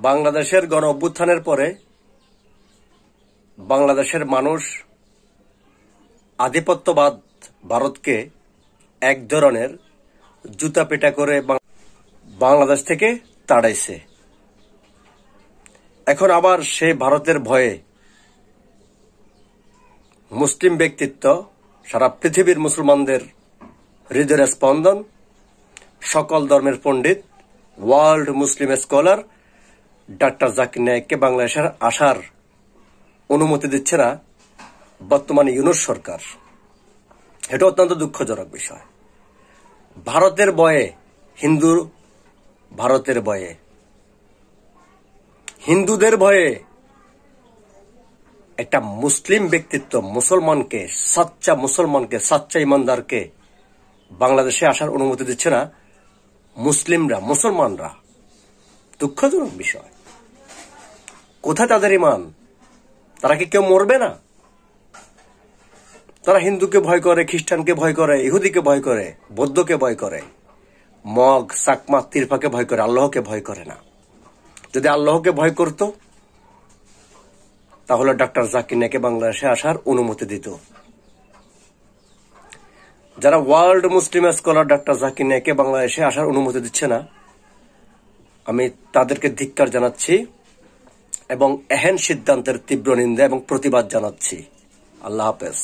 বাংলাদেশের গণ অভ্যুত্থানের পরে বাংলাদেশের মানুষ আধিপত্যবাদ ভারতকে এক ধরনের জুতা পেটা করে বাংলাদেশ থেকে তাড়াইছে। এখন আবার সেই ভারতের ভয়ে মুসলিম ব্যক্তিত্ব, সারা পৃথিবীর মুসলমানদের হৃদয়ের স্পন্দন, সকল ধর্মের পণ্ডিত, ওয়ার্ল্ড মুসলিম স্কলার ডক্টর জাকির নায়েককে বাংলাদেশের আসার অনুমতি দিচ্ছে না বর্তমানে ইউনূস সরকার। এটা অত্যন্ত দুঃখজনক বিষয়। ভারতের ভয়ে, ভারতের ভয়ে, হিন্দুদের ভয়ে একটা মুসলিম ব্যক্তিত্ব, মুসলমানকে, সাচ্চা ইমানদারকে বাংলাদেশে আসার অনুমতি দিচ্ছে না মুসলমানরা। দুঃখজনক বিষয়। কোথায় তাদের ইমান? তারা কি কেউ মরবে না? তারা হিন্দুকে ভয় করে, খ্রিস্টানকে ভয় করে, ইহুদিকে ভয় করে, বৌদ্ধকে ভয় করে, মগ, চাকমা, তিরফাকে ভয় করে, আল্লাহকে ভয় করে না। যদি আল্লাহকে ভয় করত তাহলে ডক্টর জাকির নায়েককে বাংলাদেশে আসার অনুমতি দিত। যারা ওয়ার্ল্ড মুসলিম স্কলার ডক্টর জাকির নায়েককে বাংলাদেশে আসার অনুমতি দিচ্ছে না, আমি তাদেরকে ধিক্কার জানাচ্ছি এবং এহেন সিদ্ধান্তের তীব্র নিন্দা এবং প্রতিবাদ জানাচ্ছি। আল্লাহ হাফেজ।